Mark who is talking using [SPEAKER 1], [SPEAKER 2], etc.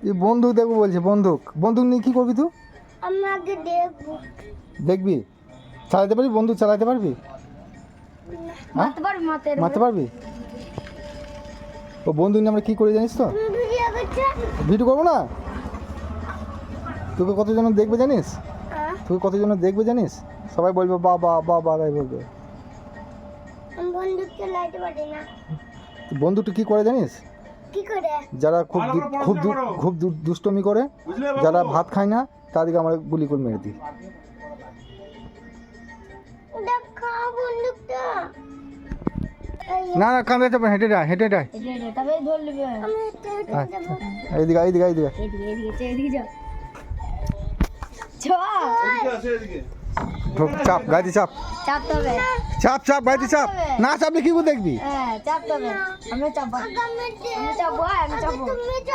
[SPEAKER 1] এই বন্দুক দেখবো বলছে, বন্দুক বন্দুক নিয়ে কী করবি তুই?
[SPEAKER 2] আমাকে দেখবো।
[SPEAKER 1] দেখবি? চালাতে পারবি? বন্দুক চালাতে পারবি? হ্যাঁ,
[SPEAKER 2] মারতে পারবি,
[SPEAKER 1] মারতে পারবি? ও বন্দুক নিয়ে আমরা কী করে জানিস তো?
[SPEAKER 2] তুমি ভিডিও করছো?
[SPEAKER 1] ভিডিও করবো না? তোকে কতজন দেখবে জানিস? তোকে কতজন দেখবে জানিস? সবাই বলবে বাবা বাবা তাই বলবে।
[SPEAKER 2] আমি বন্দুক চালাতে পারি না।
[SPEAKER 1] তো বন্দুকটা কী করে জানিস?
[SPEAKER 2] কি করে?
[SPEAKER 1] যারা খুব দুষ্টমি করে, যারা ভাত খায় না, তাদেরকে আমরা গুলি করে মেরে দিই।
[SPEAKER 2] দেখো বন্দুকটা।
[SPEAKER 1] না না, কাঁদতে যাবে, হেঁটে যা, হেঁটে যা।
[SPEAKER 2] তবে ধরে নেবে। আমি হেঁটে
[SPEAKER 1] আচ্ছা,
[SPEAKER 2] যাবো।
[SPEAKER 1] এইদিকে এইদিকে এইদিকে।
[SPEAKER 2] এদিকে যাও।
[SPEAKER 1] চাপ গাড়িতে চাপ,
[SPEAKER 2] চাপতে হবে।
[SPEAKER 1] চাপ চাপ গাড়িতে চাপ। না চাপলে কি করে দেখবি?
[SPEAKER 2] হ্যাঁ চাপতে হবে। আমরা চাপবো। আমি চাপবো।